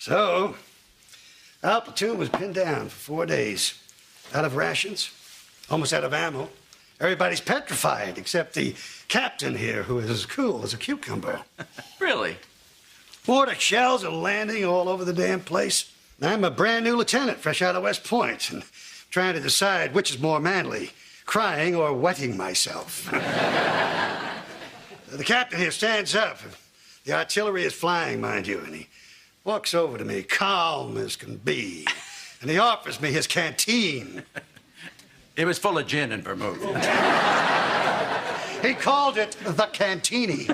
So, our platoon was pinned down for 4 days. Out of rations, almost out of ammo. Everybody's petrified except the captain here, who is as cool as a cucumber. Really? Mortar shells are landing all over the damn place. I'm a brand new lieutenant, fresh out of West Point, and trying to decide which is more manly, crying or wetting myself. The captain here stands up. The artillery is flying, mind you, and he walks over to me, calm as can be, and he offers me his canteen. It was full of gin and vermouth. He called it the Cantini.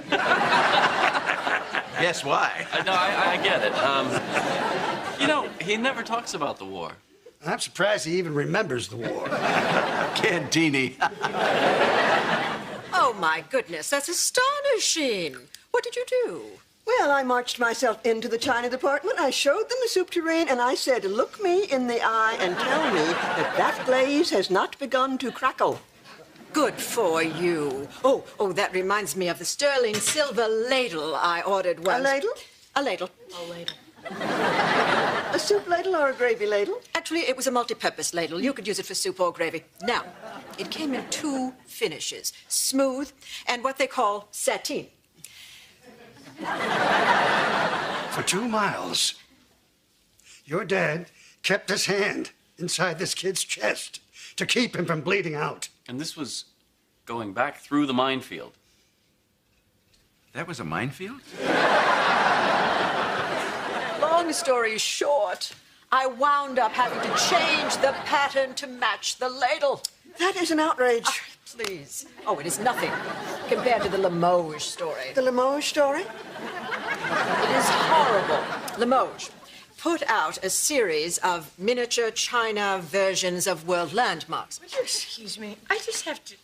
Guess why? No, I get it. You know, he never talks about the war. I'm surprised he even remembers the war. Cantini. Oh, my goodness, that's astonishing. What did you do? Well, I marched myself into the China department, I showed them the soup tureen, and I said, look me in the eye and tell me that that glaze has not begun to crackle. Good for you. Oh, that reminds me of the sterling silver ladle I ordered once. A ladle? A ladle. A ladle. A soup ladle or a gravy ladle? Actually, it was a multi-purpose ladle. You could use it for soup or gravy. Now, it came in 2 finishes, smooth and what they call sateen. For 2 miles, your dad kept his hand inside this kid's chest to keep him from bleeding out. And this was going back through the minefield. That was a minefield? Long story short, I wound up having to change the pattern to match the ladle. That is an outrage. Please. Oh, it is nothing compared to the Limoges story. The Limoges story? It is horrible. Limoges put out a series of miniature China versions of world landmarks. Excuse me. I just have to.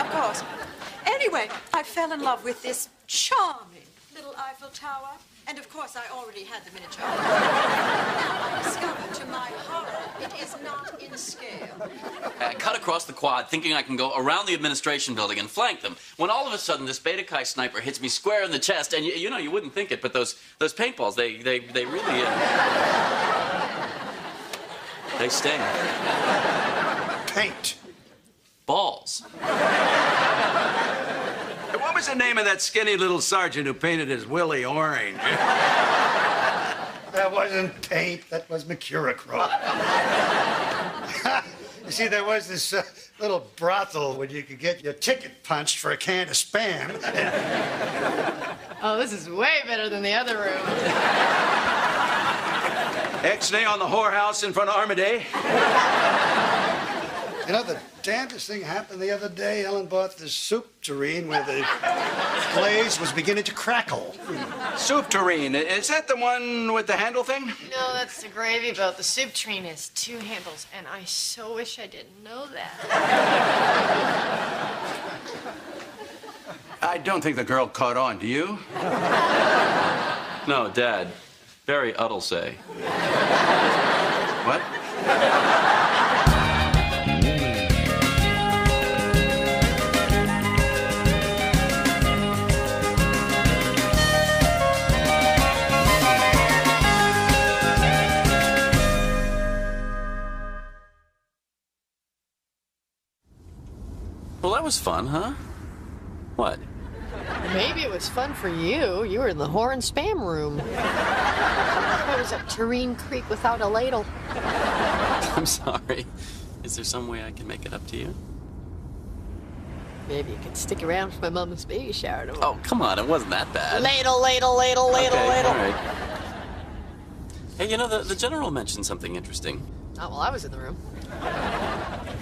Of course. Anyway, I fell in love with this charming little Eiffel Tower. And of course, I already had the miniature. Now, I discovered to my horror, it is not in scale. I cut across the quad, thinking I can go around the administration building and flank them, when all of a sudden this Beta Chi sniper hits me square in the chest, and you know, you wouldn't think it, but those paintballs, they really, they sting. Paint. Balls. What was the name of that skinny little sergeant who painted his Willie orange? That wasn't paint, that was mercurochrome. You see, there was this little brothel where you could get your ticket punched for a can of Spam. Oh, this is way better than the other room. X-nay on the whorehouse in front of Armaday. You know, the damnedest thing happened the other day. Ellen bought this soup tureen where the glaze was beginning to crackle. Soup tureen. Is that the one with the handle thing? No, that's the gravy boat. The soup tureen has 2 handles, and I so wish I didn't know that. I don't think the girl caught on. Do you? No, Dad. Very Uddle say. What? Well, that was fun, huh? What? Maybe it was fun for you. You were in the whore and spam room. That was at Tureen Creek without a ladle. I'm sorry. Is there some way I can make it up to you? Maybe you could stick around for my mama's baby shower tomorrow. Oh, come on. It wasn't that bad. Ladle, ladle, ladle, ladle, Okay, ladle. all right. Hey, you know, the general mentioned something interesting. Oh, well, I was in the room.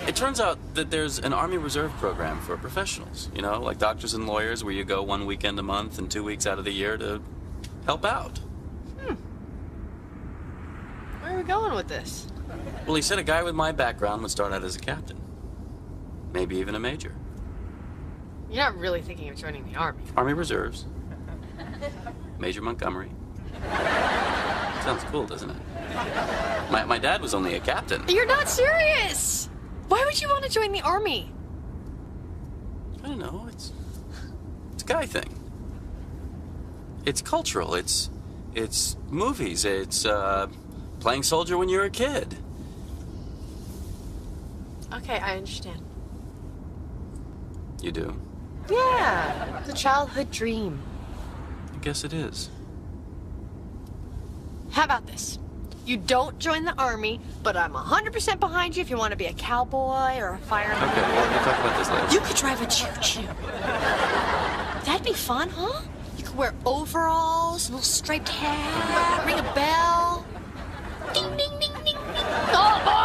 It turns out that there's an Army Reserve program for professionals, you know, like doctors and lawyers, where you go 1 weekend a month and 2 weeks out of the year to help out. Where are we going with this? Well, he said a guy with my background would start out as a captain. Maybe even a major. You're not really thinking of joining the Army. Army Reserves. Major Montgomery. Sounds cool, doesn't it? My dad was only a captain. You're not serious! Why would you want to join the Army? I don't know. It's a guy thing. It's cultural. It's movies. It's playing soldier when you're a kid. Okay, I understand. You do? Yeah, it's a childhood dream. I guess it is. How about this? You don't join the army, but I'm 100% behind you if you want to be a cowboy or a fireman. Okay, well, we'll talk about this later. You could drive a choo-choo. That'd be fun, huh? You could wear overalls, a little striped hat, ring a bell. Ding, ding, ding, ding, ding. Oh, boy!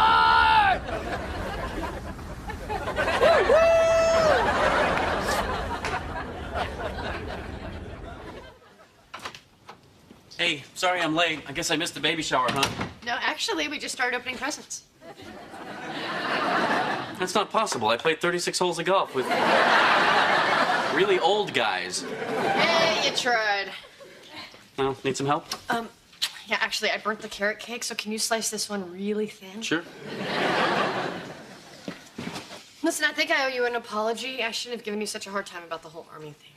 Hey, sorry I'm late. I guess I missed the baby shower, huh? No, actually, we just started opening presents. That's not possible. I played 36 holes of golf with really old guys. Hey, you tried. Well, need some help? Yeah, actually, I burnt the carrot cake, so can you slice this one really thin? Sure. Listen, I think I owe you an apology. I shouldn't have given you such a hard time about the whole army thing.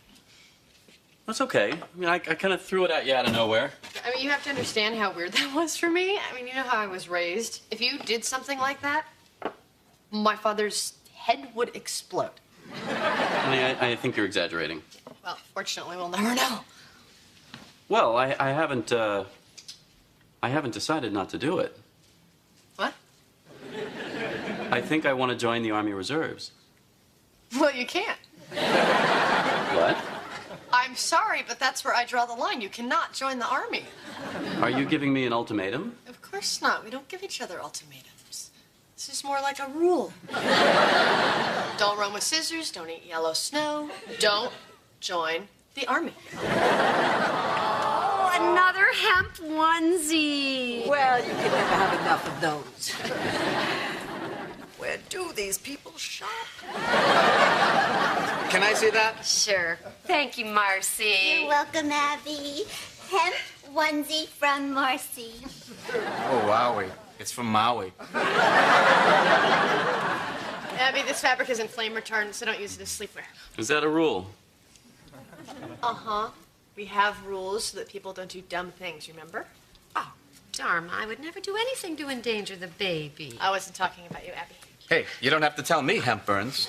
That's okay. I mean, I kind of threw it at you out of nowhere. I mean, you have to understand how weird that was for me. I mean, you know how I was raised. If you did something like that, my father's head would explode. I think you're exaggerating. Well, fortunately, we'll never know. Well, I haven't decided not to do it. What? I think I want to join the Army Reserves. Well, you can't. What? I'm sorry, but that's where I draw the line. You cannot join the army. Are you giving me an ultimatum? Of course not. We don't give each other ultimatums. This is more like a rule. Don't run with scissors. Don't eat yellow snow. Don't join the army. Oh, another hemp onesie. Well, you can never have enough of those. Where do these people shop? Can I see that? Sure. Thank you, Marcy. You're welcome, Abby. Hemp onesie from Marcy. Oh, wowie. It's from Maui. Abby, this fabric isn't flame retardant, so don't use it as sleepwear. Is that a rule? Uh-huh. We have rules so that people don't do dumb things, remember? Oh, Dharma, I would never do anything to endanger the baby. I wasn't talking about you, Abby. Hey, you don't have to tell me, hemp burns.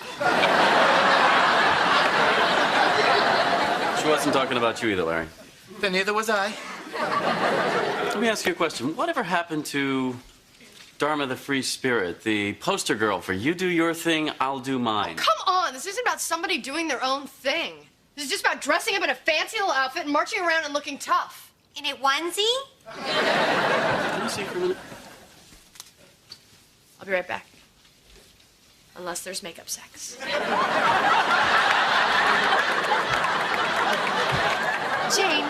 She wasn't talking about you either, Larry. Then neither was I. Let me ask you a question. Whatever happened to Dharma the Free Spirit, the poster girl for you do your thing, I'll do mine? Come on, this isn't about somebody doing their own thing. This is just about dressing up in a fancy little outfit and marching around and looking tough. In a onesie? Can you see for a minute? I'll be right back. Unless there's makeup sex. Jane,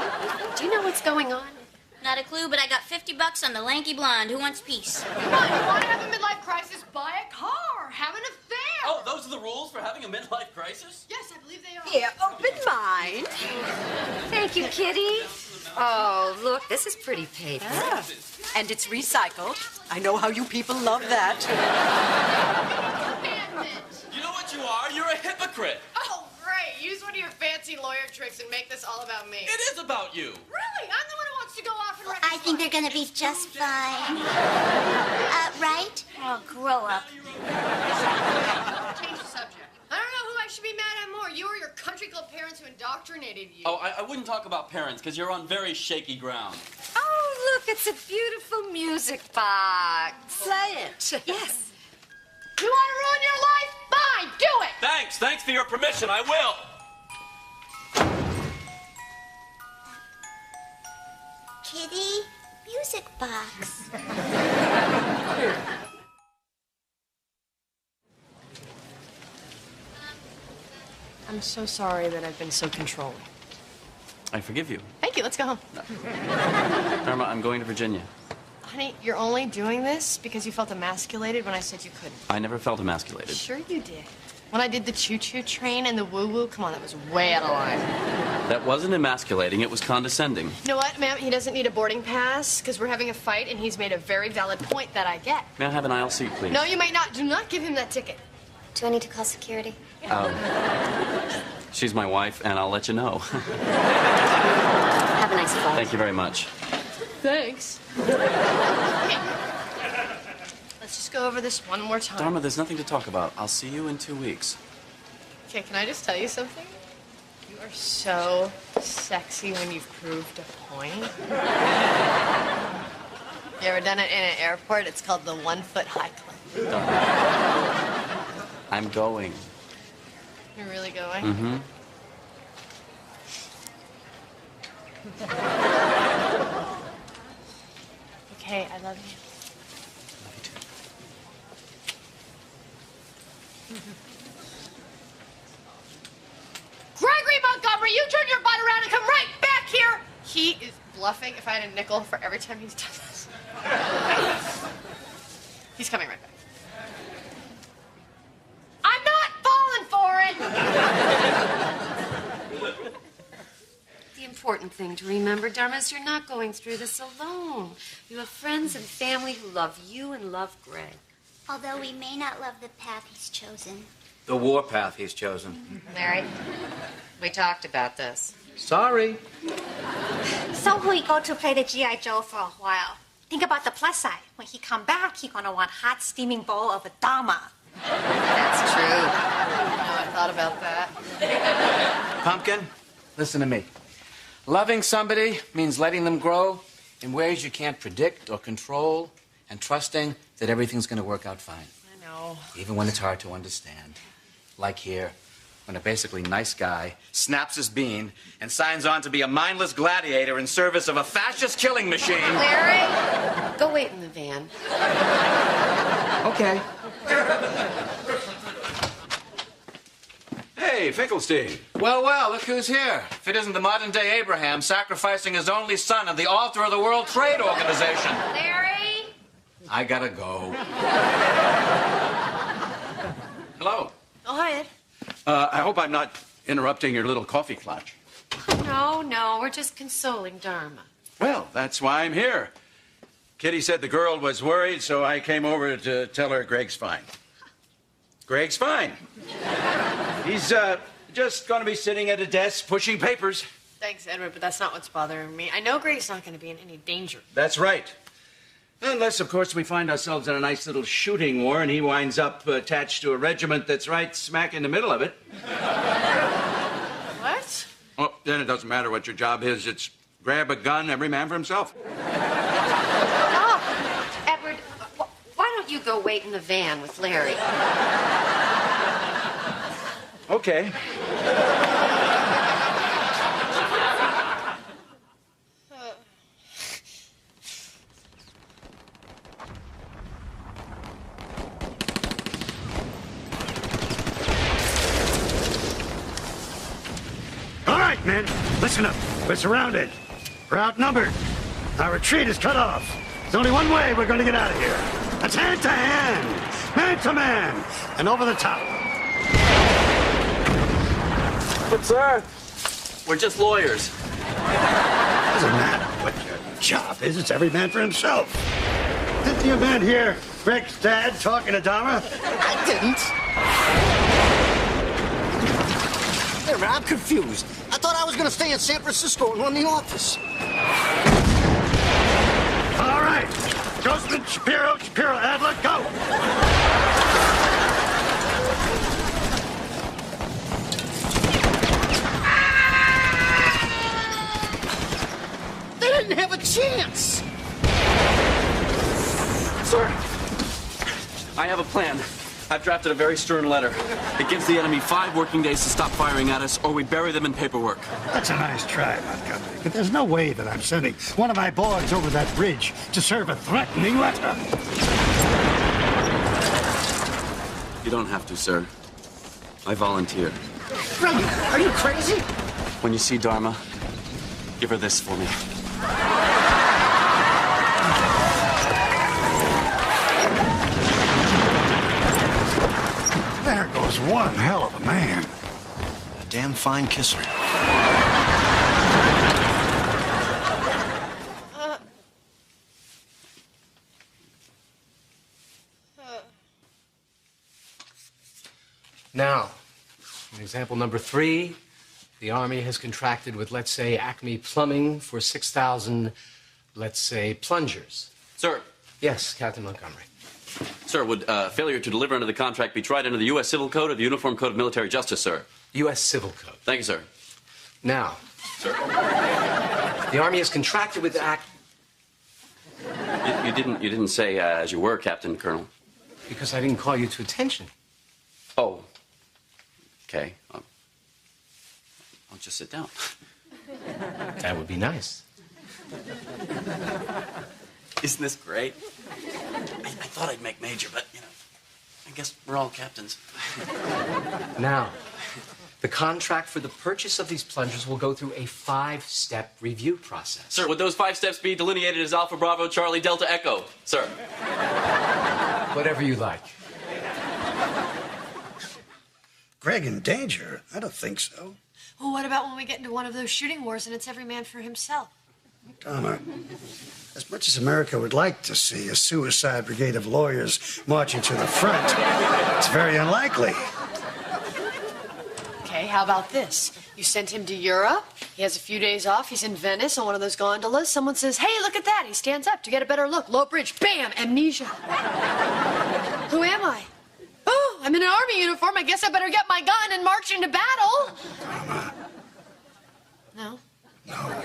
do you know what's going on? Not a clue, but I got $50 on the lanky blonde. Who wants peace? Come on, you want to have a midlife crisis? Buy a car. Have an affair. Oh, those are the rules for having a midlife crisis? Yes, I believe they are. Here, open mine. Thank you, Kitty. Oh, look, this is pretty paper. Ah, and it's recycled. I know how you people love that. You know what you are? You're a hypocrite. Oh, great. Use one of your fancy lawyer tricks and make this all about me. It is about you. Really? I'm the one who wants to go off and wreck I think they're gonna be just fine. Right? Oh, grow up. Change the subject. I don't know who I should be mad at more, you or your country club parents who indoctrinated you. Oh, I wouldn't talk about parents, because you're on very shaky ground. Oh, look, it's a beautiful music box. Play it. Yes. You want to ruin your life? Fine, do it! Thanks for your permission, I will. Kitty, music box. I'm so sorry that I've been so controlling. I forgive you. Thank you, let's go home. Dharma, I'm going to Virginia. Honey, you're only doing this because you felt emasculated when I said you couldn't. I never felt emasculated. Sure you did. When I did the choo-choo train and the woo-woo, come on, that was way out of line. That wasn't emasculating, it was condescending. You know what, ma'am? He doesn't need a boarding pass because we're having a fight and he's made a very valid point that I get. May I have an aisle seat, please? No, you might not. Do not give him that ticket. Do I need to call security? She's my wife, and I'll let you know. Have a nice flight. Thank you very much. Thanks. Okay. Let's just go over this one more time. Dharma, there's nothing to talk about. I'll see you in 2 weeks. Okay, can I just tell you something? You are so sexy when you've proved a point. You ever done it in an airport? It's called the 1 foot high climb. I'm going. You're really going? Mm-hmm. Okay, I love you. Love you too. Gregory Montgomery, you turn your butt around and come right back here! He is bluffing. If I had a nickel for every time he's done this. He's coming right back. I'm not falling for it! The important thing to remember, Dharma, is you're not going through this alone. You have friends and family who love you and love Greg. Although we may not love the path he's chosen. The war path he's chosen. Larry, we talked about this. Sorry. So we go to play the G.I. Joe for a while. Think about the plus side. When he come back, he gonna want hot steaming bowl of a Dharma. That's true. I thought about that. Pumpkin, listen to me. Loving somebody means letting them grow in ways you can't predict or control, and trusting that everything's going to work out fine. I know. Even when it's hard to understand. Like here, when a basically nice guy snaps his bean and signs on to be a mindless gladiator in service of a fascist killing machine. Larry, go wait in the van. Okay. Hey, Finkelstein. Well, well, look who's here. If it isn't the modern-day Abraham sacrificing his only son at the altar of the World Trade Organization. Larry? I gotta go. Hello. Oh, hi, Ed. I hope I'm not interrupting your little coffee clutch. No, we're just consoling Dharma. Well, that's why I'm here. Kitty said the girl was worried, so I came over to tell her Greg's fine. Greg's fine. He's just going to be sitting at a desk pushing papers. Thanks, Edward, but that's not what's bothering me. I know Greg's not going to be in any danger. That's right. Unless, of course, we find ourselves in a nice little shooting war and he winds up attached to a regiment that's right smack in the middle of it. What? Well, then it doesn't matter what your job is. It's grab a gun, every man for himself. Oh, Edward, why don't you go wait in the van with Larry? Okay. All right, men, listen up. We're surrounded. We're outnumbered. Our retreat is cut off. There's only one way we're going to get out of here. That's hand to hand, man to man, and over the top. But, sir, we're just lawyers. Doesn't matter what your job is. It's every man for himself. Didn't you men hear Greg's dad talking to Dharma? I didn't. Wait a minute, I'm confused. I thought I was going to stay in San Francisco and run the office. All right. Grossman, Shapiro, Adler, go. They didn't have a chance. Sir, I have a plan. I've drafted a very stern letter. It gives the enemy 5 working days to stop firing at us, or we bury them in paperwork. That's a nice try, Montgomery. But there's no way that I'm sending one of my boys over that bridge to serve a threatening letter. You don't have to, sir. I volunteer. Greg, are you crazy? When you see Dharma, give her this for me. There goes one hell of a man. A damn fine kisser. Now, In example number 3, the Army has contracted with, let's say, Acme Plumbing for 6,000, let's say, plungers. Sir. Yes, Captain Montgomery. Sir, would failure to deliver under the contract be tried under the U.S. Civil Code or the Uniform Code of Military Justice, sir? U.S. Civil Code. Thank you, sir. Now, sir, the Army has contracted with You didn't say as you were, Captain Colonel. Because I didn't call you to attention. Oh. Okay. I'll just sit down. That would be nice. Isn't this great? I thought I'd make major, but, you know, I guess we're all captains. Now, the contract for the purchase of these plungers will go through a 5-step review process. Sir, would those 5 steps be delineated as Alpha Bravo Charlie Delta Echo, sir? Whatever you like. Greg in danger? I don't think so. Well, what about when we get into one of those shooting wars and it's every man for himself? Dharma, as much as America would like to see a suicide brigade of lawyers marching to the front, it's very unlikely. Okay, how about this? You send him to Europe, he has a few days off, he's in Venice on one of those gondolas, someone says, hey, look at that, he stands up to get a better look, low bridge, bam, amnesia. Who am I? Oh, I'm in an army uniform, I guess I better get my gun and march into battle. Dharma. No? No.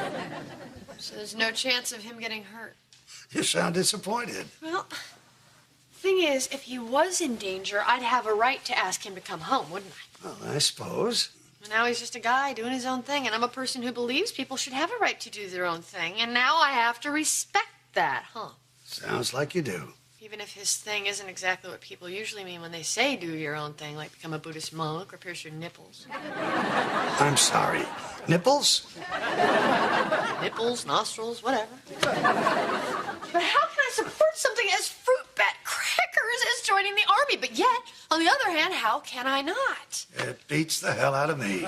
So there's no chance of him getting hurt. You sound disappointed. Well, thing is, if he was in danger, I'd have a right to ask him to come home, wouldn't I? Well, I suppose. And now he's just a guy doing his own thing, and I'm a person who believes people should have a right to do their own thing, and now I have to respect that, huh? Sounds like you do. Even if his thing isn't exactly what people usually mean when they say do your own thing, like become a Buddhist monk or pierce your nipples. I'm sorry. Nipples? Nipples, nostrils, whatever. But how can I support something as fruit bat crackers as joining the army? But yet, on the other hand, how can I not? It beats the hell out of me.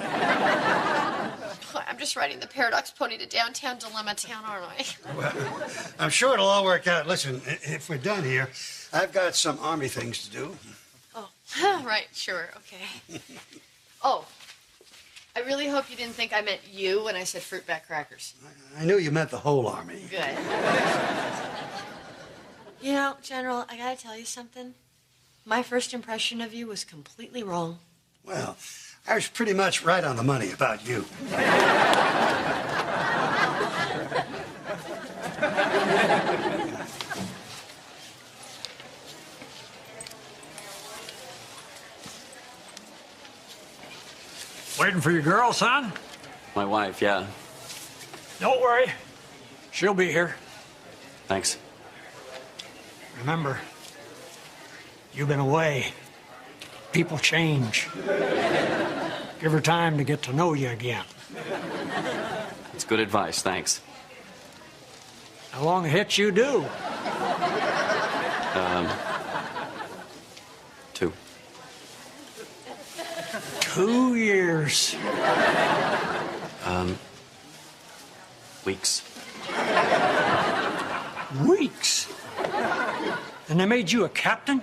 I'm just riding the Paradox Pony to downtown Dilemma Town, aren't I? Well, I'm sure it'll all work out. Listen, if we're done here, I've got some army things to do. Oh, right, sure, okay. Oh, I really hope you didn't think I meant you when I said fruit bat crackers. I knew you meant the whole army. Good. You know, General, I gotta tell you something. My first impression of you was completely wrong. Well, I was pretty much right on the money about you. Waiting for your girl, son? My wife, yeah. Don't worry. She'll be here. Thanks. Remember, you've been away. People change. Give her time to get to know you again. It's good advice, thanks. How long a hitch you do? 2. 2 years. Weeks. Weeks? And they made you a captain?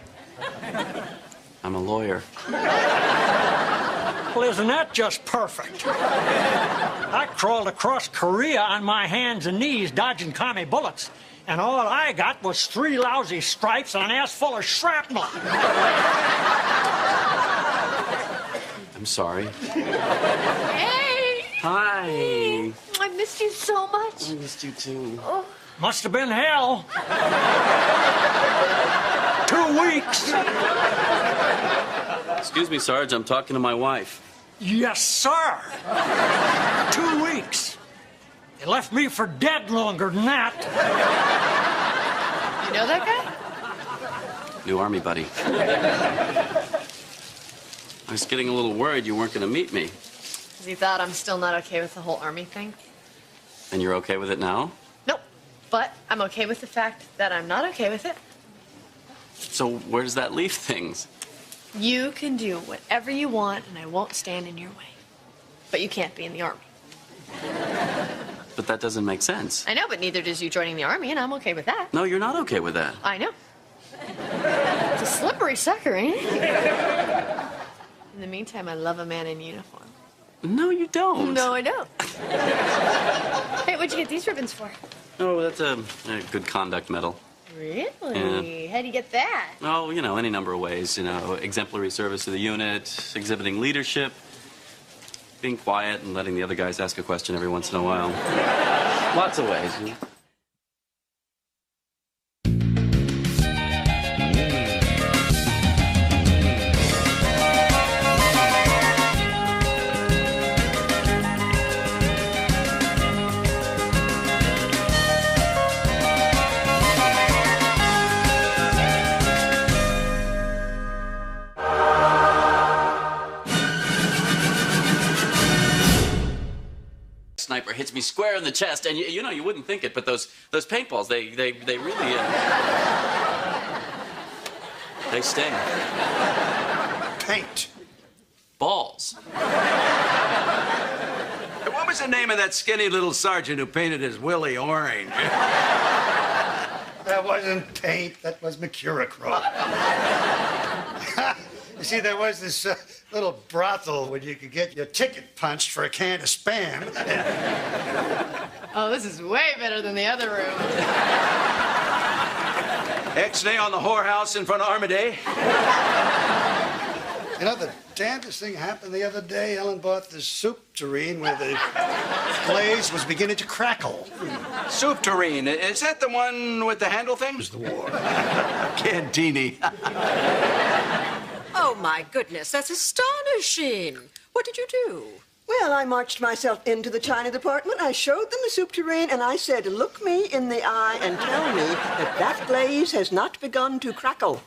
I'm a lawyer. Well, isn't that just perfect? I crawled across Korea on my hands and knees dodging commie bullets, and all I got was 3 lousy stripes and an ass full of shrapnel. I'm sorry. Hey! Hi. I missed you so much. I missed you too. Oh. Must have been hell. 2 weeks. Excuse me, Sarge, I'm talking to my wife. Yes, sir. 2 weeks. They left me for dead longer than that. You know that guy? New army buddy. I was getting a little worried you weren't going to meet me. Because he thought I'm still not okay with the whole army thing. And you're okay with it now? Nope. But I'm okay with the fact that I'm not okay with it. So where does that leave things? You can do whatever you want, and I won't stand in your way. But you can't be in the army. But that doesn't make sense. I know, but neither does you joining the army, and I'm okay with that. No, you're not okay with that. I know. It's a slippery sucker, ain't it? In the meantime, I love a man in uniform. No, you don't. No, I don't. Hey, what'd you get these ribbons for? Oh, that's a good conduct medal. Really? How'd you get that? Oh, any number of ways. Exemplary service to the unit, exhibiting leadership, being quiet and letting the other guys ask a question every once in a while. Lots of ways. Sniper hits me square in the chest, and you wouldn't think it, but those paintballs, they really they sting. Paint. Balls. What was the name of that skinny little sergeant who painted his Willie orange? That wasn't paint, that was mercurochrome. You see, there was this little brothel where you could get your ticket punched for a can of Spam. Oh, this is way better than the other room. X-nay on the whorehouse in front of Armaday. The damnedest thing happened the other day. Ellen bought this soup tureen where the glaze was beginning to crackle. Soup tureen. Is that the one with the handle thing? It was the war. Cantini. Oh, my goodness, that's astonishing. What did you do? Well, I marched myself into the China department. I showed them the soup tureen, and I said, look me in the eye and tell me that that glaze has not begun to crackle.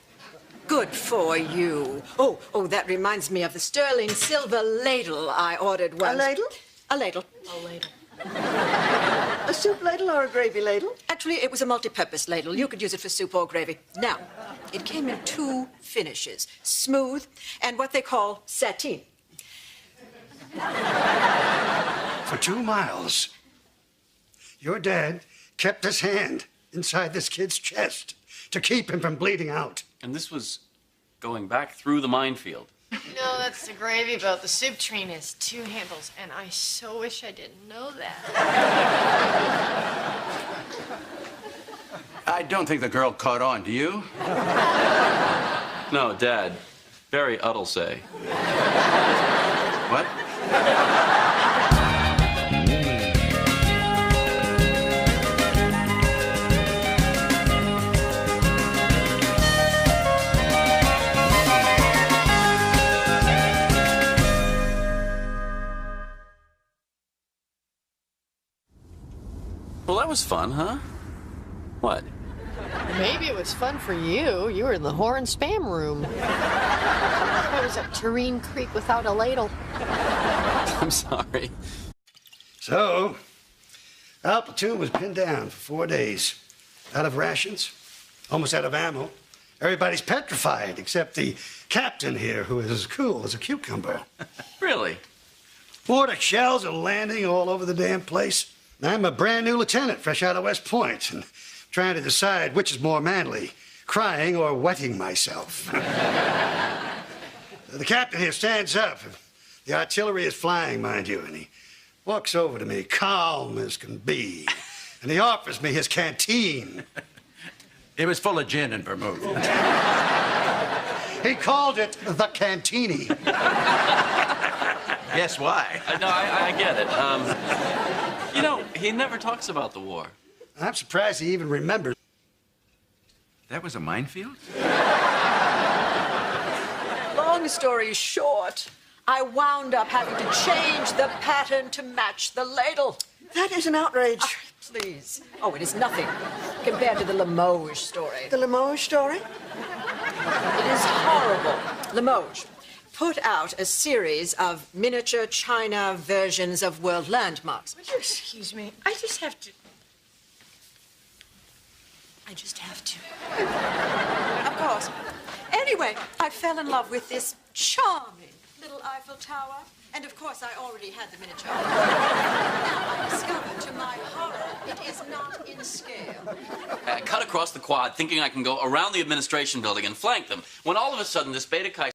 Good for you. Oh, that reminds me of the sterling silver ladle I ordered once. A ladle? A ladle. A ladle. A soup ladle or a gravy ladle? Actually, it was a multi-purpose ladle. You could use it for soup or gravy. Now, it came in 2 finishes, smooth and what they call sateen. For 2 miles, your dad kept his hand inside this kid's chest to keep him from bleeding out. And this was going back through the minefield. No, that's the gravy boat. The soup tureen has 2 handles, and I so wish I didn't know that. I don't think the girl caught on, do you? No, Dad. Very uddle say. What? Well, that was fun, huh? What? Maybe it was fun for you. You were in the whore and spam room. I was at Tureen Creek without a ladle. I'm sorry. So, our platoon was pinned down for 4 days. Out of rations, almost out of ammo. Everybody's petrified except the captain here, who is as cool as a cucumber. Really? Mortar shells are landing all over the damn place. I'm a brand new lieutenant, fresh out of West Point, and trying to decide which is more manly, crying or wetting myself. The captain here stands up. The artillery is flying, mind you, and he walks over to me, calm as can be, and he offers me his canteen. It was full of gin and vermouth. He called it the Cantini. Guess why? No, I get it. He never talks about the war. I'm surprised he even remembers. That was a minefield? Long story short, I wound up having to change the pattern to match the ladle. That is an outrage. Please. Oh, it is nothing compared to the Limoges story. The Limoges story? It is horrible. Limoges put out a series of miniature China versions of world landmarks. Would you excuse me? I just have to. Of course. Anyway, I fell in love with this charming little Eiffel Tower. And of course, I already had the miniature. Now, I discovered to my horror, it is not in scale. I cut across the quad thinking I can go around the administration building and flank them, when all of a sudden this Beta Chi